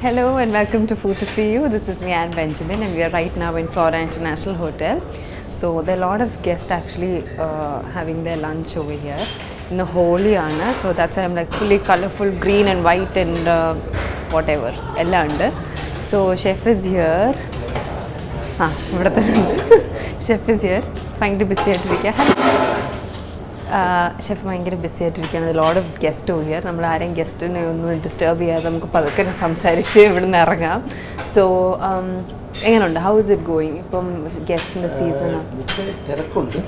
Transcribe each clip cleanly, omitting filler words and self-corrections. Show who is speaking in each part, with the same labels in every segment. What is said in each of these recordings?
Speaker 1: Hello and welcome to Food to See You. This is me, Anne Benjamin, and we are right now in Flora International Hotel. So there are a lot of guests actually having their lunch over here in the Holiana. So that's why I'm like fully colorful, green and white and whatever. Ella under. So chef is here. Chef is here. Fine to be busy. Chef ഭയങ്കര busy ആയിട്ടിരിക്കുകയാണ്. Lot of guest over here. നമ്മൾ ആരെയും ഗസ്റ്റിനെ ഒന്നും disturb ചെയ്യാതെ നമുക്ക് പതുക്കെ സംസാരിച്ച് ഇവിടെ നിന്ന് ഇറങ്ങാം. സോ എങ്ങനെയുണ്ട്? How is it going? ഇപ്പം ഗസ്റ്റിൻ്റെ സീസണാണ്.
Speaker 2: തിരക്കുണ്ട്,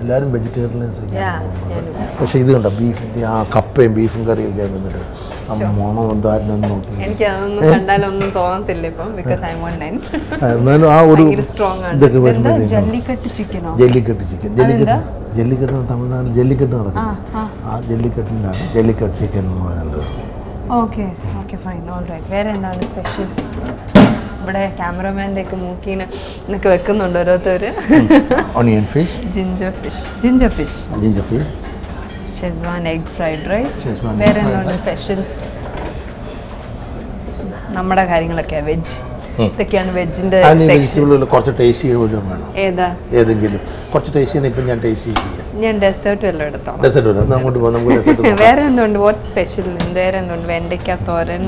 Speaker 2: എല്ലാവരും വെജിറ്റേറിയൻസ്. പക്ഷേ ഇത് കണ്ട ബീഫിൻ്റെ ആ കപ്പയും ബീഫും കറിയും ഒക്കെ വന്നിട്ട് ആ മണം എന്തായിരുന്നു നോക്കി.
Speaker 1: എനിക്ക് അതൊന്നും കണ്ടാലൊന്നും തോന്നത്തില്ല ഇപ്പം, ബിക്കോസ് ഐ വോണ്ട് എൻഡ്.
Speaker 2: എന്നാലും ആ ഒരു
Speaker 1: സ്ട്രോങ് ആണ്.
Speaker 2: ഇതൊക്കെ വരുമ്പോൾ
Speaker 1: ജല്ലിക്കട്ട് ചിക്കനോ?
Speaker 2: ജല്ലിക്കട്ട് ചിക്കൻ. ജല്ലിക്കട്ട് തമിഴ്നാട്ടിൽ ജല്ലിക്കട്ട് നടക്കുന്നത്. ആ ജല്ലിക്കട്ടിനാണ് ജല്ലിക്കട്ട് ചിക്കൻ എന്ന് പറയുന്നത്.
Speaker 1: Okay okay fine, all right. വേറെ എന്താണ് സ്പെഷ്യൽ? ഇവിടെ ക്യാമറമാൻ്റെ ഒക്കെ മൂക്കിന് എന്നൊക്കെ വെക്കുന്നുണ്ട് ഓരോരുത്തർ.
Speaker 2: Onion fish,
Speaker 1: ginger fish, Schezwan egg fried rice. വേറെ എന്താണ് സ്പെഷ്യൽ? നമ്മുടെ കാര്യങ്ങളൊക്കെ വെജ്. ഇതൊക്കെയാണ് വെജിൻ്റെ സെക്ഷൻ.
Speaker 2: കുറച്ച് ടേസ്റ്റ് വേണം.
Speaker 1: ഏതാ?
Speaker 2: ഏതെങ്കിലും കുറച്ച് ടേസ്റ്റ്. ഇപ്പം ഞാൻ ടേസ്റ്റ് ചെയ്യാം.
Speaker 1: ഞാൻ ഡെസേർട്ട് വല്ലതും എടുത്തോ?
Speaker 2: ഡെസേർട്ട് വരാം, അങ്ങോട്ട് പോകാം. നമുക്ക് ഡെസേർട്ട്
Speaker 1: വേറെ എന്തുണ്ട്? What special? വേറെ എന്തുണ്ട്? വെണ്ടയ്ക്ക തോരൻ,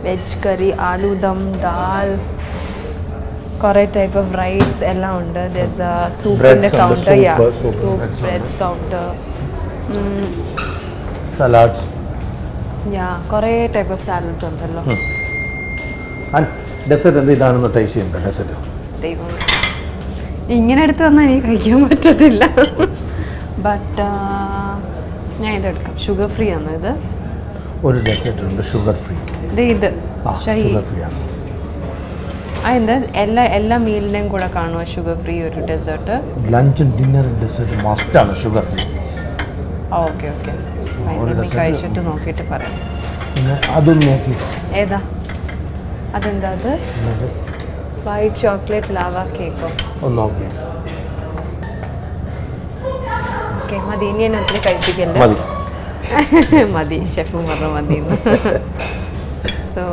Speaker 1: വെജ് കറി, ആലു ദം, ദാൽ, കുറേ ടൈപ്പ് ഓഫ് റൈസ് എല്ലാം ഉണ്ട്. ദെയർസ് എ സൂപ്പിൻ്റെ counter. Ya, soup, breads counter,
Speaker 2: salads.
Speaker 1: Ya, കുറേ ടൈപ്പ് ഓഫ് സാലഡ്സ് ഉണ്ടല്ലോ.
Speaker 2: ഡെസേർട്ട് എന്തെങ്കിലാണെന്ന് ടേസ്റ്റ് ചെയ്യണ്ട. ഡെസേർട്ട്
Speaker 1: ദൈവം ഇങ്ങനെ എടുത്ത് വന്നാൽ എനിക്ക് കഴിക്കാൻ പറ്റത്തില്ല. ബട്ട് ഞാൻ ഇതെടുക്കാം. ഷുഗർ ഫ്രീ ആണ് ഇത്.
Speaker 2: ഒരു ഡെസേർട്ട് ഉണ്ട് ഷുഗർ ഫ്രീ.
Speaker 1: ഇത്
Speaker 2: ഷുഗർ ഫ്രീ ആണ്.
Speaker 1: എന്താ എല്ലാ മീലിനെയും കൂടെ കാണുമോ ഷുഗർ ഫ്രീ ഒരു ഡെസേർട്ട്?
Speaker 2: ലഞ്ചും ഡിന്നറും ഡെസേർട്ട് മസ്റ്റാണ് ഷുഗർ ഫ്രീ.
Speaker 1: ഓക്കെ ഓക്കെ, കഴിച്ചിട്ട് നോക്കിയിട്ട് പറയാം.
Speaker 2: പിന്നെ അതൊന്ന് നോക്കി.
Speaker 1: ഏതാ? അതെന്താ അത്? വൈറ്റ് ചോക്ലേറ്റ് ലാവ കേക്കോ?
Speaker 2: ഒന്ന് നോക്കി.
Speaker 1: ഓക്കെ മതി, ഇനി എന്നെ ഒത്തിരി കഴിപ്പിക്കല്ലേ. മതി, ഷെഫും പറഞ്ഞു മതി. സോ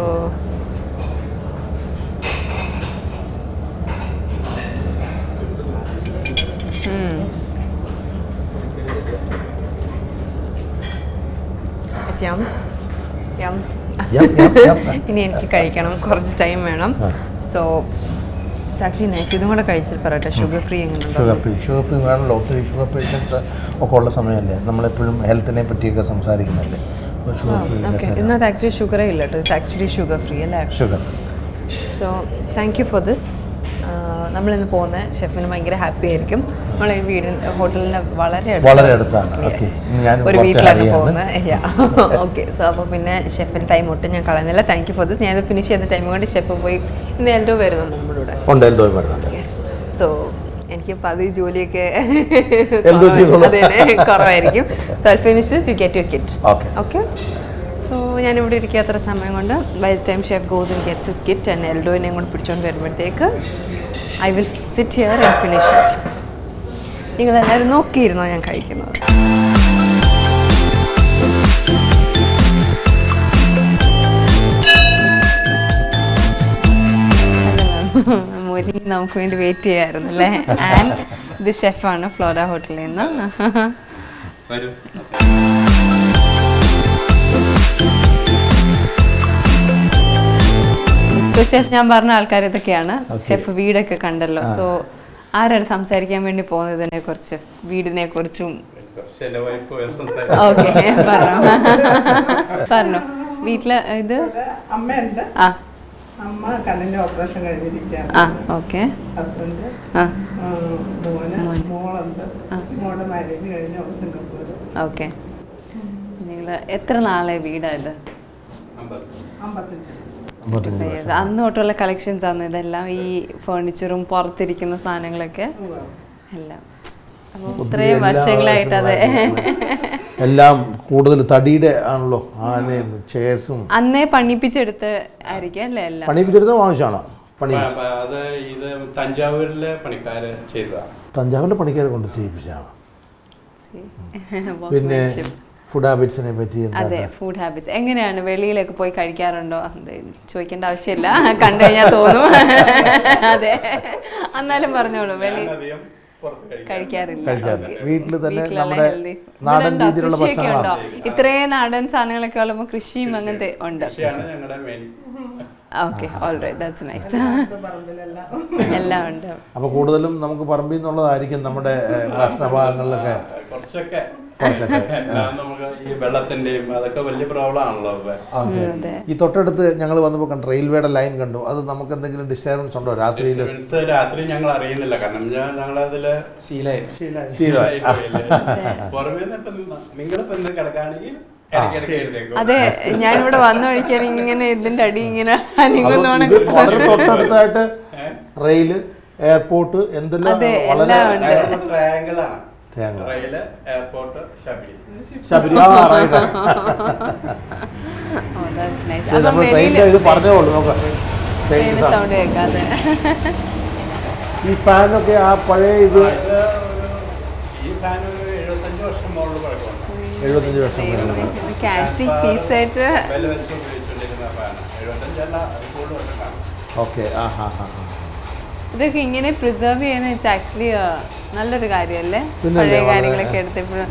Speaker 1: ഇനി എനിക്ക് കഴിക്കണം, കുറച്ച് ടൈം വേണം. So it's actually nice. ഇതും കൂടെ കഴിച്ചിട്ട് പറയട്ടെ. ഷുഗർ ഫ്രീ എങ്ങനെയുണ്ട്?
Speaker 2: ഷുഗർ ഫ്രീ വേണമല്ലോ. ഒത്തിരി ഷുഗർ പേഷ്യൻസ് ഒക്കെ ഉള്ള സമയമല്ലേ, നമ്മളെപ്പോഴും ഹെൽത്തിനെ പറ്റിയൊക്കെ സംസാരിക്കുന്നല്ലേ.
Speaker 1: ഓക്കെ, ഇന്നത് ആക്ച്വലി ഷുഗറേ ഇല്ല കേട്ടോ. ഇറ്റ്സ് ആക്ച്വലി ഷുഗർ ഫ്രീ അല്ലേ?
Speaker 2: Sugar.
Speaker 1: So thank you for this. നമ്മളിന്ന് പോകുന്ന ഷെഫിന് ഭയങ്കര ഹാപ്പി ആയിരിക്കും. നമ്മൾ ഈ വീടിന് ഹോട്ടലിന് വളരെ അടുത്താണ്. ഒരു വീട്ടിലാണ് പോകുന്നത്. ഓക്കെ, സോ അപ്പോൾ പിന്നെ ഷെഫിന് ടൈം ഒട്ടും ഞാൻ കളയുന്നില്ല. Thank you for this. ഞാനത് ഫിനിഷ് ചെയ്യുന്ന ടൈം കൊണ്ട് ഷെഫ് പോയി. ഇന്ന് എൽഡോ വരുന്നുണ്ട് നമ്മളിവിടെ. യെസ്. സോ എനിക്ക് പതിവ് ജോലിയൊക്കെ കുറവായിരിക്കും. So I finish this, you get your kit. Okay. So ഞാനിവിടെ ഇരിക്കാത്ര സമയം കൊണ്ട് by the time chef goes and gets his kit and എൽഡോനെ കൊണ്ട് പിടിച്ചുകൊണ്ട് വരുമ്പോഴത്തേക്ക് I will sit here and finish it. നിങ്ങളെല്ലാവരും നോക്കിയിരുന്നോ ഞാൻ കഴിക്കുന്നത്? മോരി നമുക്ക് വേണ്ടി വെയിറ്റ് ചെയ്യായിരുന്നു അല്ലേ? ആൻഡ് ഇത് ഷെഫാണ് ഫ്ലോറ ഹോട്ടലിൽ നിന്ന്. ഷെഫ് ഞാൻ പറഞ്ഞ ആൾക്കാർ ഇതൊക്കെയാണ്. ഷെഫ് വീടൊക്കെ കണ്ടല്ലോ. സോ ആരാണ് സംസാരിക്കാൻ വേണ്ടി പോകുന്നത് ഇതിനെ കുറിച്ച്, വീടിനെ കുറിച്ചും? ഓക്കെ, പറഞ്ഞോ. വീട്ടില് ഇത്
Speaker 3: അമ്മയുണ്ട്. അമ്മ കണ്ണിന്റെ ഓപ്പറേഷൻ കഴിഞ്ഞിരിക്കുകയാണ്.
Speaker 1: ഓക്കെ.
Speaker 3: ഹസ്ബൻഡ്, മോളുണ്ട്. മോളുടെ മാരേജ് കഴിഞ്ഞ സിംഗപ്പൂർ.
Speaker 1: ഓക്കെ. നിങ്ങൾ എത്ര നാളെ വീടാ ഇത്?
Speaker 3: 55.
Speaker 1: അന്ന് തൊട്ടുള്ള കളക്ഷൻസ് ആണ് ഇതെല്ലാം. ഈ ഫേർണിച്ചറും പുറത്തിരിക്കുന്ന സാധനങ്ങളൊക്കെ എല്ലാം. അപ്പോൾ ഇത്രയും വർഷങ്ങളായിട്ട് അതെ
Speaker 2: എല്ലാം കൂടുതൽ തടിയുടെ ആണല്ലോ. ആനയും ചേസും അന്നേ
Speaker 1: പണിപ്പിച്ചെടുത്ത ആയിരിക്കും അല്ലേ? എല്ലാം
Speaker 2: പണിപ്പിച്ചെടുത്ത ആവശ്യമാണോ?
Speaker 4: തഞ്ചാവൂരിലെ പണിക്കാരെ ചെയ്തതാണ്.
Speaker 2: തഞ്ചാവൂരിലെ പണിക്കാരെ കൊണ്ട് ചെയ്യിപ്പിച്ചാണ്. പിന്നെ ഫുഡ് ഹാബിറ്റ്സിനെ പറ്റി
Speaker 1: അതെ, ഫുഡ് ഹാബിറ്റ്സ് എങ്ങനെയാണ്? വെളിയിലൊക്കെ പോയി കഴിക്കാറുണ്ടോ? ചോദിക്കേണ്ട ആവശ്യമില്ല, കണ്ടു കഴിഞ്ഞാൽ തോന്നും. അതെ, എന്നാലും പറഞ്ഞോളൂ. വെളി കഴിക്കാറില്ല.
Speaker 2: വീട്ടിൽ തന്നെ നമ്മുടെ നാടൻ രീതിയിലുള്ള ഭക്ഷണങ്ങളാണോ?
Speaker 1: ഇത്രയും നാടൻ സാധനങ്ങളൊക്കെ ഉള്ളപ്പോൾ കൃഷിയും അങ്ങനത്തെ ഉണ്ട്. Okay, all right, that's nice. എല്ലാം ഉണ്ട്.
Speaker 2: അപ്പൊ കൂടുതലും നമുക്ക് പറമ്പിൽ നിന്നുള്ളതായിരിക്കും നമ്മുടെ ഭക്ഷണഭാഗങ്ങളിലൊക്കെ.
Speaker 4: കുറച്ചൊക്കെ ഈ വെള്ളത്തിന്റെയും അതൊക്കെ വലിയ പ്രോബ്ലം ആണല്ലോ.
Speaker 2: ഈ തൊട്ടടുത്ത് ഞങ്ങൾ വന്നപ്പോൾ കണ്ടു റെയിൽവേയുടെ ലൈൻ കണ്ടു. അത് നമുക്ക് എന്തെങ്കിലും ഡിസ്റ്റർബൻസ് ഉണ്ടോ രാത്രിയിൽ?
Speaker 4: രാത്രി ഞങ്ങൾ അറിയുന്നില്ല, കാരണം ഞങ്ങളതില് ശീലമായി പുറമേ നിങ്ങളിപ്പോ ഇന്ന് കിടക്കുകയാണെങ്കിൽ
Speaker 1: അതെ, ഞാനിവിടെ വന്ന വഴിക്കാൻ ഇങ്ങനെ ഇതിന്റെ അടി ഇങ്ങനെ
Speaker 2: തൊട്ടടുത്തായിട്ട് റെയില്, എയർപോർട്ട്, എന്തെല്ലാം
Speaker 4: ട്രയാങ്കിൾ ആണ്. Rail, airport, Sabari.
Speaker 2: ഇത് പറഞ്ഞോളൂ. ഈ ഫാനൊക്കെ ആ പഴയ ഇത്
Speaker 4: 75 വർഷം മുകളിൽ പഴക്കമുണ്ട്.
Speaker 2: 75 വർഷം ഓക്കെ.
Speaker 1: ഇതൊക്കെ ഇങ്ങനെ പ്രിസർവ് ചെയ്യുന്ന ആക്ച്വലി നല്ലൊരു കാര്യമല്ലേ? പഴയ കാര്യങ്ങളൊക്കെ എടുത്തപ്പോഴും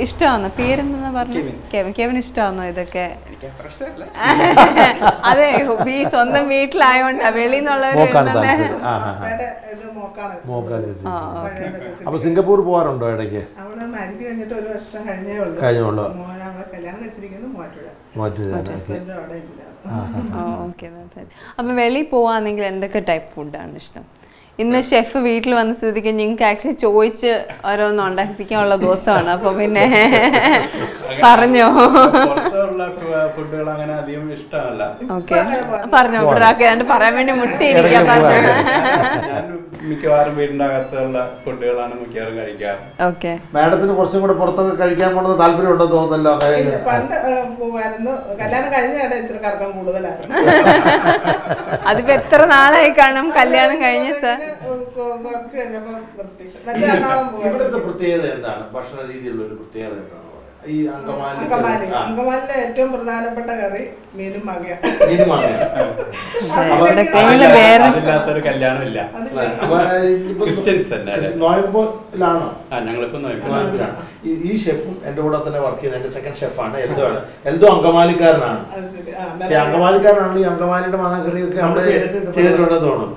Speaker 1: ഇഷ്ടമാണോ? പേരെന്താ പറഞ്ഞു? കെവിൻ ഇഷ്ടമാണോ ഇതൊക്കെ? അതെ, സ്വന്തം വീട്ടിലായോണ്ട് വെളിയിൽ നിന്നുള്ളവർ.
Speaker 2: അപ്പൊ സിംഗപ്പൂർ പോകാറുണ്ടോ ഇടയ്ക്ക്?
Speaker 3: അവള് മാരേജ് കഴിഞ്ഞിട്ട് 1 വർഷം കഴിഞ്ഞുള്ളൂ. കല്യാണം കഴിച്ചിരിക്കുന്നത്
Speaker 1: അപ്പൊ വെളിയിൽ പോവാണെങ്കിൽ എന്തൊക്കെ ടൈപ്പ് ഫുഡാണ് ഇഷ്ടം? ഇന്ന് ഷെഫ് വീട്ടിൽ വന്ന സ്ഥിതിക്ക് നിങ്ങൾക്ക് ആക്ച്വലി ചോദിച്ച് ഓരോന്ന് ഉണ്ടാക്കിപ്പിക്കാനുള്ള ദിവസമാണ്. അപ്പൊ പിന്നെ പറഞ്ഞോ.
Speaker 4: ഫുഡുകൾ അങ്ങനെ അധികം ഇഷ്ടമല്ല.
Speaker 1: ഓക്കെ, പറഞ്ഞോ. പറയാൻ വേണ്ടി മുട്ടിയിരിക്കാം. പറഞ്ഞു.
Speaker 4: മിക്കവാറും വീടിന്റെ അകത്തുള്ള ഫുഡുകളാണ് മിക്കവാറും കഴിക്കാറ്.
Speaker 1: ഓക്കെ.
Speaker 2: മാഡത്തിന് കുറച്ചും കൂടെ പുറത്തൊക്കെ കഴിക്കാൻ പോണത് താല്പര്യം ഉണ്ടെന്ന് തോന്നുന്നല്ലോ.
Speaker 3: പണ്ട് പോവായിരുന്നു, കല്യാണം കഴിഞ്ഞ ഇച്ചിരി കറക്കം കൂടുതലായിരുന്നു.
Speaker 1: അതിപ്പോ എത്ര നാളായി കാണും കല്യാണം കഴിഞ്ഞ?
Speaker 3: കുറച്ച് കഴിഞ്ഞപ്പോ
Speaker 2: ഇവിടുത്തെ പ്രത്യേകത എന്താണ്? ഭക്ഷണ രീതിയിലുള്ള ഒരു പ്രത്യേകത എന്താണ്? ഈ
Speaker 3: അങ്കമാലിലെ ഏറ്റവും പ്രധാനപ്പെട്ട കറി മീനും മാങ്ങയാണ്.
Speaker 4: അതില്ലാത്തൊരു കല്യാണം ഇല്ല.
Speaker 2: ഈ ഷെഫും എന്റെ കൂടെ തന്നെ വർക്ക് ചെയ്യുന്ന എന്റെ സെക്കൻഡ് ഷെഫാണ്. എൽദോ ആണ്. എൽദോ അങ്കമാലിക്കാരനാണ്. അങ്കമാലിക്കാരനാണ്. ഈ അങ്കമാലിയുടെ മാങ്ങാക്കറിയൊക്കെ അവിടെ ചെയ്തിട്ടുണ്ടെന്ന് തോന്നുന്നു.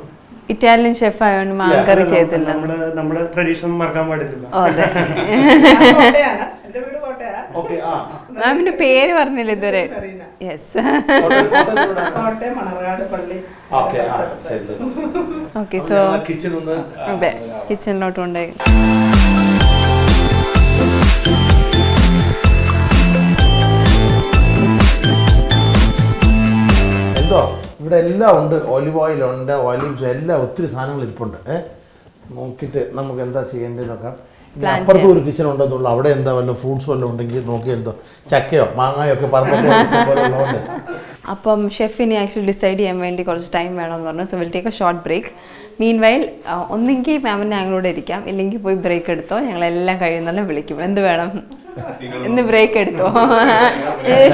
Speaker 1: ഇറ്റാലിയൻ ഷെഫ് ആയതുകൊണ്ട് മാങ്ങക്കറി ചെയ്തില്ല.
Speaker 5: നമ്മുടെ ട്രഡീഷൻ മറക്കാൻ പാടില്ല.
Speaker 1: മാമിന്റെ പേര് പറഞ്ഞില്ല ഇതുവരെ. യെസ്. ഓക്കെ, സോ അതെ, കിച്ചണിലോട്ട് കൊണ്ടുപോയി.
Speaker 2: എന്തോ ഇവിടെ എല്ലാം ഉണ്ട്. ഒലിവ് ഓയിലുണ്ട്, ഒലിവ്സ് എല്ലാം, ഒത്തിരി സാധനങ്ങൾ ഇരിപ്പുണ്ട്. നോക്കിയിട്ട് നമുക്ക് എന്താ ചെയ്യേണ്ടതെന്നൊക്കെ. അപ്പുറത്തും ഒരു കിച്ചൺ ഉണ്ടെന്നുള്ളൂ. അവിടെ എന്താ വല്ല ഫ്രൂട്ട്സ് വല്ലതും ഉണ്ടെങ്കിൽ നോക്കി എന്തോ ചക്കയോ മാങ്ങയോ ഒക്കെ പറമ്പൊക്കെ.
Speaker 1: അപ്പം ഷെഫിനെ ആക്ച്വലി ഡിസൈഡ് ചെയ്യാൻ വേണ്ടി കുറച്ച് ടൈം വേണമെന്ന് പറഞ്ഞു. So will take a short break. Meanwhile ഒന്നെങ്കിൽ മാമിന് ഞങ്ങളോട് ഇരിക്കാം, ഇല്ലെങ്കിൽ പോയി ബ്രേക്ക് എടുത്തോ. ഞങ്ങളെല്ലാം കഴിയുന്നതെല്ലാം വിളിക്കും. എന്ത് വേണം? ഇന്ന് ബ്രേക്ക് എടുത്തോ.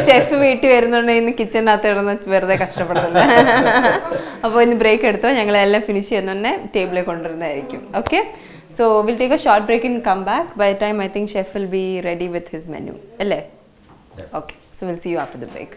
Speaker 1: ഷെഫ് വീട്ടിൽ വരുന്നുണ്ടെങ്കിൽ ഇന്ന് കിച്ചണിനകത്ത് ഇടുന്ന വെറുതെ കഷ്ടപ്പെടുന്നില്ല. അപ്പോൾ ഇന്ന് ബ്രേക്ക് എടുത്തോ. ഞങ്ങളെല്ലാം ഫിനിഷ് ചെയ്യുന്നുണ്ടെ ടേബിളിൽ കൊണ്ടുവരുന്നതായിരിക്കും. Okay, so we'll take a short break and come back. By the time I think chef will be ready with his menu. Alle? Okay, so we'll see you after the break.